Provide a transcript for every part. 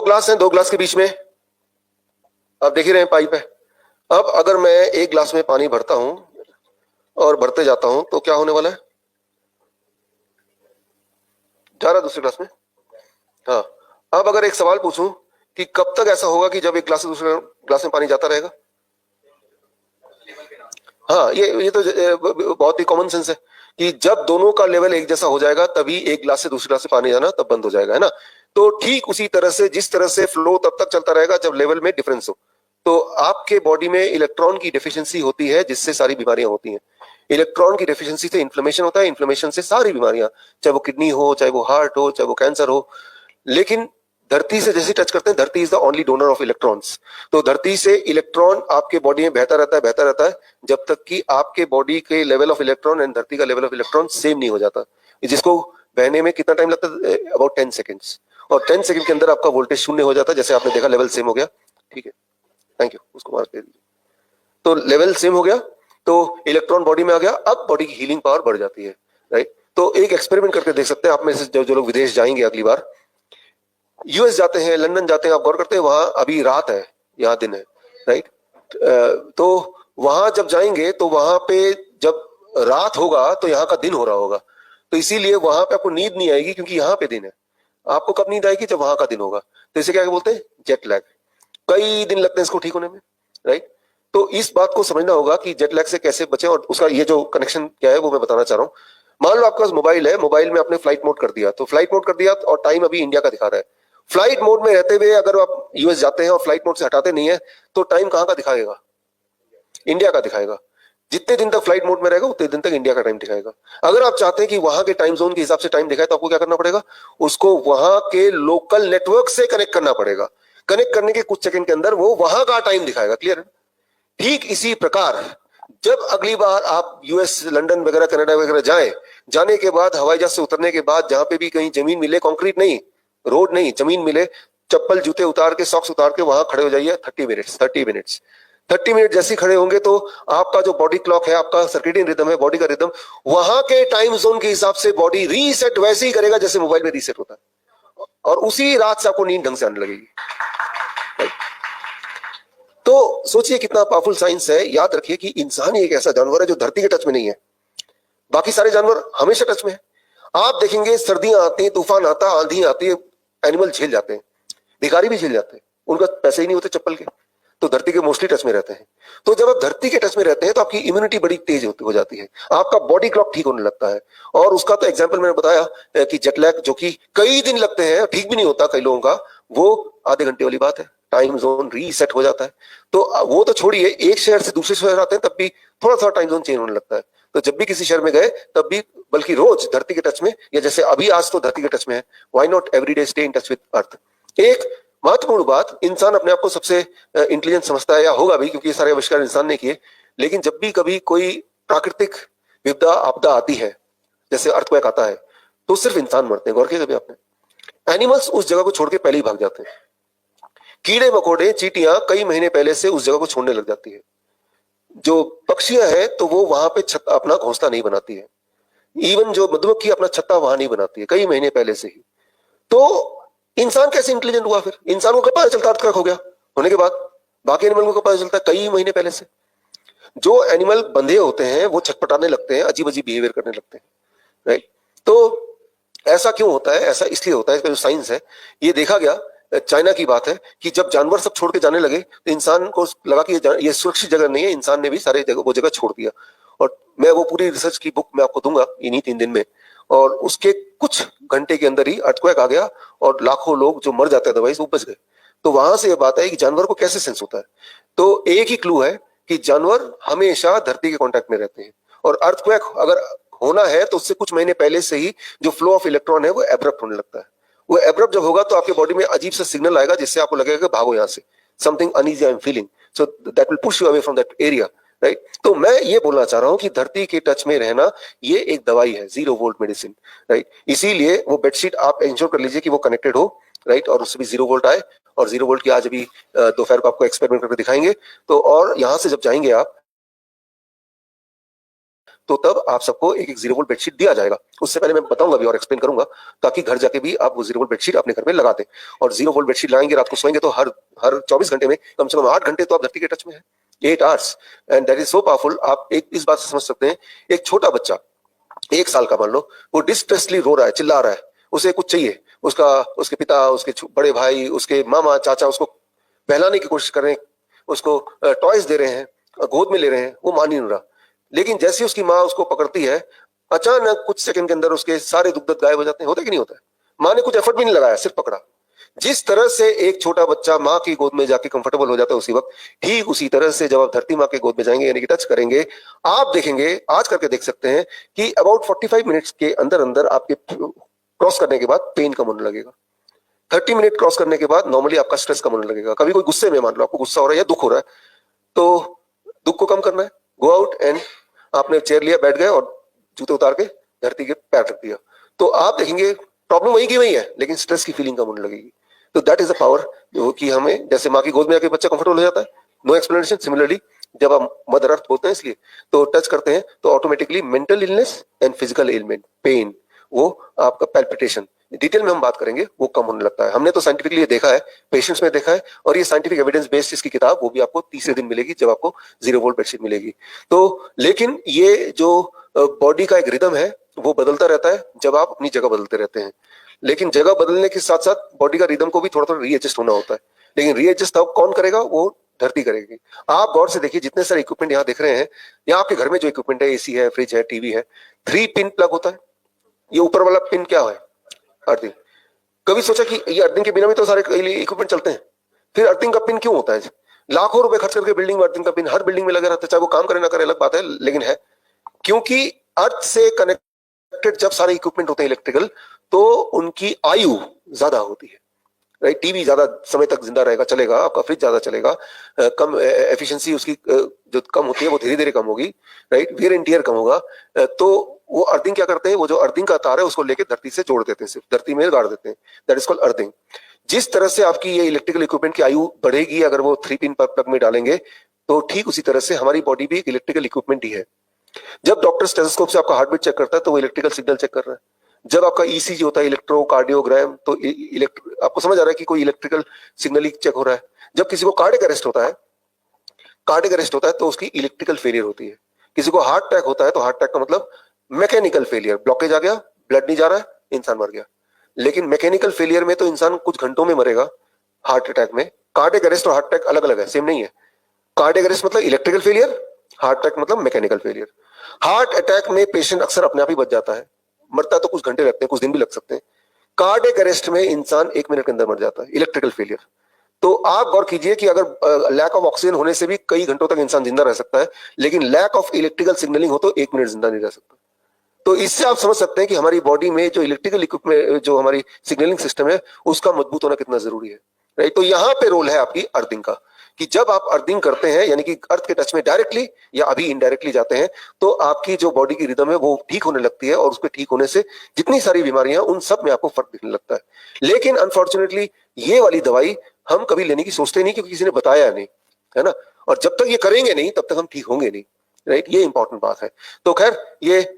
Glass हैं, 2 glass के बीच में आप देख ही रहे हैं पाइप है। अब अगर मैं 1 ग्लास में पानी भरता हूं और भरते जाता हूं तो क्या होने वाला है? जा रहा है दूसरे ग्लास में। हाँ, अब अगर एक सवाल पूछूं कि कब तक ऐसा होगा कि जब एक ग्लास से दूसरे ग्लास में पानी जाता रहेगा? हाँ, ये तो बहुत ही कॉमन सेंस है कि जब दोनों का लेवल एक जैसा हो जाएगा तभी एक ग्लास से दूसरे ग्लास से पानी जाना तब बंद हो जाएगा, है ना। तो ठीक उसी तरह से जिस तरह से फ्लो तब तक चलता रहेगा जब लेवल में डिफरेंस हो। तो आपके बॉडी में इलेक्ट्रॉन की डेफिशिएंसी होती है जिससे सारी बीमारियां होती हैं। इलेक्ट्रॉन की डेफिशिएंसी से इन्फ्लेमेशन होता है, इन्फ्लेमेशन से सारी बीमारियां, चाहे वो किडनी हो, चाहे वो हार्ट हो, चाहे वो कैंसर हो। लेकिन धरती से जैसे टच करते हैं, धरती is the only donor of electrons. तो धरती से इलेक्ट्रॉन आपके बॉडी में बहता रहता है जब तक कि आपके बॉडी के लेवल ऑफ इलेक्ट्रॉन एंड धरती का लेवल ऑफ इलेक्ट्रॉन सेम नहीं हो जाता, जिसको बहने में कितना टाइम लगता है? About 10 seconds. और 10 सेकंड के अंदर आपका वोल्टेज शून्य हो जाता है, जैसे आपने देखा लेवल सेम हो गया। ठीक है, थैंक यू, उसको मार्क दे दीजिए। तो लेवल सेम हो गया, तो इलेक्ट्रॉन बॉडी में आ गया, अब बॉडी की हीलिंग पावर बढ़ जाती है, राइट। तो एक एक्सपेरिमेंट करके देख सकते हैं आप में से जो लोग विदेश जाएंगे अगली बार, यूएस जाते हैं, लंदन जाते हैं, आप गौर करते हैं वहां अभी रात है, यहाँ दिन है, राइट। तो वहां जब जाएंगे तो वहां पे जब रात होगा तो यहाँ का दिन हो रहा होगा, तो इसीलिए वहां पे आपको नींद नहीं आएगी क्योंकि यहाँ पे दिन है। आपको कब नींद आएगी? जब वहां का दिन होगा। तो इसे क्या बोलते हैं? Jet lag. कई दिन लगते हैं इसको ठीक होने में, राइट। तो इस बात को समझना होगा कि जेट लैग से कैसे बचें, और उसका ये जो कनेक्शन क्या है वो मैं बताना चाह रहा हूँ। मान लो आपके पास मोबाइल है, मोबाइल में आपने फ्लाइट मोड कर दिया, तो फ्लाइट मोड कर दिया और टाइम अभी इंडिया का दिखा रहा है। फ्लाइट मोड में रहते हुए अगर आप यूएस जाते हैं और फ्लाइट मोड से हटाते नहीं है तो टाइम कहां का दिखाएगा? इंडिया का दिखाएगा। जितने दिन तक फ्लाइट मोड में रहेगा उतने दिन तक इंडिया का टाइम दिखाएगा। अगर आप चाहते हैं कि वहां के टाइम जोन के हिसाब से टाइम दिखाए तो आपको क्या करना पड़ेगा? उसको वहां के लोकल नेटवर्क से कनेक्ट करना पड़ेगा। कनेक्ट करने के कुछ सेकंड के अंदर वो वहां का टाइम दिखाएगा। क्लियर है? ठीक इसी प्रकार जब अगली बार आप यूएस, लंदन वगैरह, कनाडा वगैरह जाएं, जाने के बाद हवाई जहाज से उतरने के बाद जहां पे भी कहीं जमीन मिले, कंक्रीट नहीं, रोड नहीं, जमीन मिले, चप्पल जूते उतार के, सॉक्स उतार के वहां खड़े हो जाइए 30 मिनट्स। 30 मिनट जैसे खड़े होंगे तो आपका जो बॉडी क्लॉक है, आपका सर्केडियन रिदम है, बॉडी का रिदम, वहां के टाइम जोन के हिसाब से बॉडी रीसेट वैसे ही करेगा जैसे मोबाइल में रीसेट होता है, और उसी रात से आपको नींद ढंग से आने लगेगी। तो सोचिए कितना पावरफुल साइंस है। याद रखिए कि इंसान ही एक ऐसा जानवर है जो धरती के टच में नहीं है, बाकी सारे जानवर हमेशा टच में है। आप देखेंगे सर्दियां आती हैं, तूफान आता, आंधी आती है, एनिमल झेल जाते हैं, भिखारी भी झेल जाते हैं, उनका पैसे ही नहीं होते चप्पल के, तो धरती के मोस्टली टच में रहते हैं। तो जब आप धरती के टच में रहते हैं तो आपकी इम्यूनिटी बड़ी तेज हो जाती है, आपका बॉडी क्लॉक ठीक होने लगता है। और उसका तो एग्जांपल मैंने बताया कि जेट लैग जो कि कई दिन लगते हैं, ठीक भी नहीं होता कई लोगों का, वो आधे घंटे वाली बात है, टाइम जोन रीसेट हो जाता है। तो वो तो छोड़िए, एक शहर से दूसरे शहर आते हैं तब भी थोड़ा सा टाइम जोन चेंज होने लगता है। तो जब भी किसी शहर में गए तब भी, बल्कि रोज धरती के टच में, या जैसे अभी आज तो धरती के टच में है, why not everyday stay in touch with अर्थ। एक महत्वपूर्ण बात, इंसान अपने आप को सबसे इंटेलिजेंट समझता है, या होगा भी, क्योंकि ये सारे आविष्कार इंसान ने किए। लेकिन जब भी कभी कोई प्राकृतिक विपदा, आपदा आती है, जैसे अर्थक्वेक आता है, तो सिर्फ इंसान मरते हैं। गौर किया कभी आपने? एनिमल्स उस जगह को छोड़ के पहले ही भाग जाते हैं। कीड़े मकोड़े, चींटियां कई महीने पहले से उस जगह को छोड़ने लग जाती है। जो पक्षियां हैं तो वो वहां पे अपना घोंसला नहीं बनाती है। इवन जो मधुमक्खी अपना छत्ता वहां नहीं बनाती है, कई महीने पहले से ही। तो इंसान कैसे इंटेलिजेंट हुआ फिर? इंसान को कब पता चलता अर्थक्वेक हो गया होने के बाद? बाकी एनिमल को कब पता चलता है? कई महीने पहले से। जो एनिमल बंधे होते हैं वो छटपटाने लगते हैं, अजीब अजीब बिहेवियर करने लगते हैं, राइट। तो ऐसा क्यों होता है? ऐसा इसलिए होता है, इसका जो साइंस है, ये देखा गया, चाइना की बात है, कि जब जानवर सब छोड़ के जाने लगे तो इंसान को लगा कि ये सुरक्षित जगह नहीं है, इंसान ने भी सारे जगह वो जगह छोड़ दिया। और मैं वो पूरी रिसर्च की बुक मैं आपको दूंगा इन्हीं 3 दिन में, और उसके कुछ घंटे के अंदर ही अर्थक्वेक आ गया और लाखों लोग जो मर जाते हैं दवाई वो बच गए। तो वहां से ये बात है कि जानवर को कैसे सेंस होता है। तो एक ही क्लू है कि जानवर हमेशा धरती के कांटेक्ट में रहते हैं, और अर्थक्वेक अगर होना है तो उससे कुछ महीने पहले से ही जो फ्लो ऑफ इलेक्ट्रॉन है वो एब्रप्ट होने लगता है। वो एब्रप्ट जब होगा तो आपके बॉडी में अजीब सा सिग्नल आएगा जिससे आपको लगेगा कि भागो यहाँ से, something uneasy I am feeling, so that will push you away from that area, right. तो मैं ये बोलना चाह रहा हूं कि धरती के टच में रहना ये एक दवाई है, 0 वोल्ट मेडिसिन, राइट। इसीलिए वो बेडशीट आप इंश्योर कर लीजिए कि वो कनेक्टेड हो, राइट, और उससे भी 0 वोल्ट आए। और 0 वोल्ट की आज अभी दोपहर को आपको एक्सपेरिमेंट करके दिखाएंगे। तो और यहां से जब जाएंगे आप तो तब आप सबको एक 0 वोल्ट बेडशीट दिया जाएगा। उससे पहले मैं बताऊंगा भी और एक्सप्लेन करूंगा, ताकि घर जाके भी आप वो 0 वोल्ट बेडशीट अपने घर में लगा दें। और 0 वोल्ट बेडशीट लगाएंगे, रात को सोएंगे तो हर हर 24 घंटे में कम से कम 8 घंटे तो आप धरती के टच में है, 8 hours, and that is so powerful. आप एक इस बात से समझ सकते हैं, एक छोटा बच्चा 1 साल का मान लो, वो डिस्ट्रेसली रो रहा है, चिल्ला रहा है, उसे कुछ चाहिए, उसके पिता, उसके बड़े भाई, उसके मामा चाचा उसको बहलाने की कोशिश कर रहे हैं, उसको टॉयज दे रहे हैं, गोद में ले रहे हैं, वो मान ही नहीं रहा। लेकिन जैसे उसकी माँ उसको पकड़ती है, अचानक कुछ सेकंड के अंदर उसके सारे दुख दर्द गायब हो जाते हैं। होता है कि नहीं होता है? माँ ने कुछ एफर्ट भी नहीं लगाया, सिर्फ पकड़ा। जिस तरह से एक छोटा बच्चा माँ की गोद में जाके कंफर्टेबल हो जाता है उसी वक्त, ठीक उसी तरह से जब आप धरती माँ के गोद में जाएंगे यानी कि टच करेंगे, आप देखेंगे, आज करके देख सकते हैं कि अबाउट 45 मिनट्स के अंदर अंदर आपके क्रॉस करने के बाद पेन कम होने लगेगा। 30 मिनट क्रॉस करने के बाद नॉर्मली आपका स्ट्रेस कम होने लगेगा। कभी कोई गुस्से में, मान लो आपको गुस्सा हो रहा है या दुख हो रहा है, तो दुख को कम करना है, गो आउट एंड आपने चेयर लिया, बैठ गए और जूते उतार के धरती के पैर रख दिया, तो आप देखेंगे प्रॉब्लम वही की वही है, लेकिन स्ट्रेस की फीलिंग कम होने लगेगी। तो दैट इज द पावर जो कि हमें, जैसे माँ की गोद में आके बच्चा कंफर्टेबल हो जाता है, नो एक्सप्लेनेशन। सिमिलरली जब हम मदर अर्थ बोलते हैं इसलिए तो टच करते हैं, तो automatically mental illness and physical element, pain, वो आपका पैल्पिटेशन, डिटेल में हम बात करेंगे, वो कम होने लगता है। हमने तो साइंटिफिकली ये देखा है, पेशेंट्स में देखा है, और ये साइंटिफिक एविडेंस बेस्ड इसकी किताब वो भी आपको तीसरे दिन मिलेगी जब आपको 0 वोल्ट बेडशीट मिलेगी। तो लेकिन ये जो बॉडी का एक रिदम है वो बदलता रहता है जब आप अपनी जगह बदलते रहते हैं। लेकिन जगह बदलने के साथ साथ बॉडी का रिदम को भी थोड़ा थोड़ा रीएडजस्ट होना होता है। लेकिन रीएडजस्ट तब कौन करेगा? वो धरती करेगी। आप गौर से देखिए, जितने सारे इक्विपमेंट यहाँ देख रहे हैं, यहाँ आपके घर में जो इक्विपमेंट है, एसी है, फ्रिज है, टीवी है, 3 पिन प्लग होता है। ये ऊपर वाला पिन क्या है? अर्थिंग। कभी सोचा कि ये अर्थिंग के बिना भी तो सारे इक्विपमेंट चलते हैं, फिर अर्थिंग का पिन क्यों होता है? लाखों रुपए खर्च करके बिल्डिंग में अर्थिंग का पिन हर बिल्डिंग में लगा रहता है, चाहे वो काम करे ना करे अलग बात है, लेकिन है। क्योंकि अर्थ से कनेक्टेड जब सारे इक्विपमेंट होते हैं इलेक्ट्रिकल, तो उनकी आयु ज्यादा होती है, राइट। टीवी ज्यादा समय तक जिंदा रहेगा, चलेगा, आपका फ्रिज ज्यादा चलेगा, कम एफिशिएंसी उसकी जो कम होती है वो धीरे धीरे कम होगी, राइट, वियर एंड टियर कम होगा। तो वो अर्थिंग क्या करते हैं, वो जो अर्थिंग का तार है उसको लेके धरती से जोड़ देते हैं, सिर्फ धरती में गाड़ देते हैं, दैट इज कॉल्ड अर्थिंग। जिस तरह से आपकी ये इलेक्ट्रिकल इक्विपमेंट की आयु बढ़ेगी अगर वो 3 पिन प्लग में डालेंगे, तो ठीक उसी तरह से हमारी बॉडी भी एक इलेक्ट्रिकल इक्विपमेंट ही है। जब डॉक्टर स्टेथोस्कोप से आपका हार्ट बीट चेक करता है तो वो इलेक्ट्रिकल सिग्नल चेक कर रहा है। जब आपका ईसीजी होता है, इलेक्ट्रोकार्डियोग्राम, तो आपको समझ आ रहा है कि कोई इलेक्ट्रिकल सिग्नलिंग चेक हो रहा है। जब किसी को कार्डियक अरेस्ट होता है तो उसकी इलेक्ट्रिकल फेलियर होती है। किसी को हार्ट अटैक होता है तो हार्ट अटैक का मतलब मैकेनिकल फेलियर, ब्लॉकेज आ गया, ब्लड नहीं जा रहा है, इंसान मर गया। लेकिन मैकेनिकल फेलियर में तो इंसान कुछ घंटों में मरेगा, हार्ट अटैक में। कार्डियक अरेस्ट और हार्ट अटैक अलग अलग है, सेम नहीं है। कार्डियक अरेस्ट मतलब इलेक्ट्रिकल फेलियर, हार्ट अटैक मतलब मैकेनिकल फेलियर। हार्ट अटैक में पेशेंट अक्सर अपने आप ही बच जाता है, मरता तो कुछ घंटे लगते हैं, कुछ दिन भी लग सकते हैं। कार्डियक अरेस्ट में इंसान 1 मिनट के अंदर मर जाता है, इलेक्ट्रिकल फेलियर। तो आप गौर कीजिए कि अगर लैक ऑफ ऑक्सीजन होने से भी कई घंटों तक इंसान जिंदा रह सकता है, लेकिन लैक ऑफ इलेक्ट्रिकल सिग्नलिंग हो तो 1 मिनट जिंदा नहीं रह सकता। तो इससे आप समझ सकते हैं कि हमारी बॉडी में जो इलेक्ट्रिकल इक्विपमेंट, जो हमारी सिग्नलिंग सिस्टम है, उसका मजबूत होना कितना जरूरी है, राइट। तो यहाँ पे रोल है आपकी अर्थिंग का, कि जब आप अर्थिंग करते हैं यानी कि अर्थ के टच में डायरेक्टली या अभी इनडायरेक्टली जाते हैं, तो आपकी जो बॉडी की रिदम है वो ठीक होने लगती है, और उसके ठीक होने से जितनी सारी बीमारियां उन सब में आपको फर्क दिखने लगता है। लेकिन अनफॉर्चुनेटली ये वाली दवाई हम कभी लेने की सोचते नहीं, क्योंकि किसी ने बताया नहीं, है ना। और जब तक ये करेंगे नहीं तब तक हम ठीक होंगे नहीं, राइट। ये इंपॉर्टेंट बात है। तो खैर, ये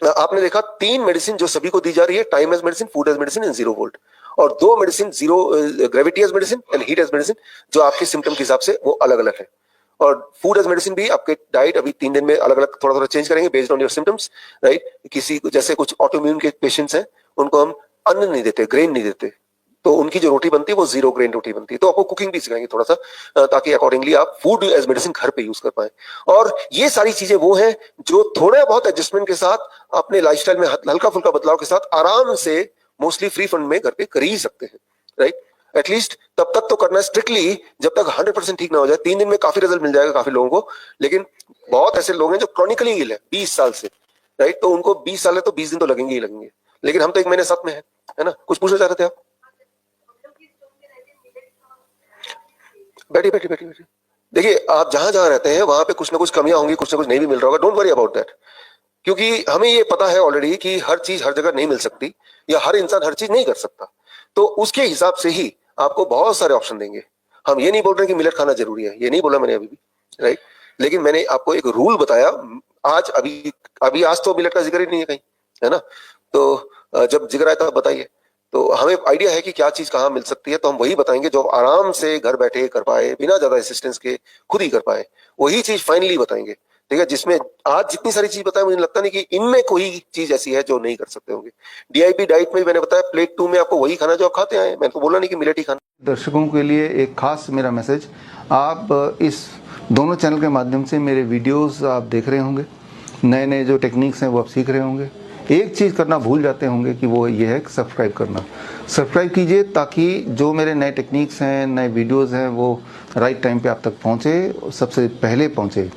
आपने देखा 3 मेडिसिन जो सभी को दी जा रही है, time as medicine, food as medicine and 0 volt, और 2 medicine, zero gravity as medicine and heat as medicine, जो आपके सिम्टम के हिसाब से वो अलग अलग है। और फूड एज मेडिसिन भी आपके डाइट अभी 3 दिन में अलग अलग थोड़ा थोड़ा चेंज करेंगे based on your symptoms, right. किसी जैसे कुछ ऑटोइम्यून के पेशेंट्स हैं, उनको हम अन्न नहीं देते, ग्रेन नहीं देते, तो उनकी जो रोटी बनती है वो 0 ग्रेन रोटी बनती है। तो आपको कुकिंग भी सिखाएंगे थोड़ा सा, ताकि अकॉर्डिंगली आप फूड एज मेडिसिन घर पे यूज कर पाए। और ये सारी चीजें वो हैं जो थोड़ा बहुत एडजस्टमेंट के साथ, अपने लाइफस्टाइल में हल्का फुल्का बदलाव के साथ आराम से मोस्टली फ्री फंड में घर पे कर ही सकते हैं, राइट। एटलीस्ट तब तक तो करना है स्ट्रिक्टली जब तक 100% ठीक ना हो जाए। 3 दिन में काफी रिजल्ट मिल जाएगा काफी लोगों को, लेकिन बहुत ऐसे लोग हैं जो क्रॉनिकली इल है 20 साल से, राइट। तो उनको 20 साल है तो 20 दिन तो लगेंगे ही लगेंगे, लेकिन हम तो 1 महीने साथ में है ना। कुछ पूछना चाह रहे थे आप? बैठिए बैठिए बैठिए बैठिए। देखिए, आप जहां जहां रहते हैं वहां पे कुछ ना कुछ कमियां होंगी, कुछ ना कुछ नहीं भी मिल रहा होगा, डोंट वरी अबाउट दैट। क्योंकि हमें ये पता है ऑलरेडी कि हर चीज हर जगह नहीं मिल सकती, या हर इंसान हर चीज नहीं कर सकता। तो उसके हिसाब से ही आपको बहुत सारे ऑप्शन देंगे। हम ये नहीं बोल रहे कि मिलेट खाना जरूरी है, ये नहीं बोला मैंने अभी भी, राइट। लेकिन मैंने आपको एक रूल बताया, आज अभी अभी आज तो मिलेट का जिक्र ही नहीं है कहीं, है ना। तो जब जिक्र आए तब बताइए। तो हमें आइडिया है कि क्या चीज कहाँ मिल सकती है, तो हम वही बताएंगे जो आराम से घर बैठे कर पाए, बिना ज्यादा असिस्टेंस के खुद ही कर पाए, वही चीज फाइनली बताएंगे। ठीक है, जिसमें आज जितनी सारी चीज बताए, मुझे लगता नहीं कि इनमें कोई चीज ऐसी है जो नहीं कर सकते होंगे। डीआईपी डाइट में मैंने बताया, प्लेट 2 में आपको वही खाना जो आप खाते आए, मैंने तो बोला नहीं कि मिलेट ही खाना। दर्शकों के लिए एक खास मेरा मैसेज, आप इस दोनों चैनल के माध्यम से मेरे वीडियोस आप देख रहे होंगे, नए नए जो टेक्निक्स हैं वो आप सीख रहे होंगे। एक चीज़ करना भूल जाते होंगे कि वो ये है कि सब्सक्राइब करना। सब्सक्राइब कीजिए ताकि जो मेरे नए टेक्निक्स हैं, नए वीडियोस हैं, वो राइट टाइम पे आप तक पहुँचे, सबसे पहले पहुँचे।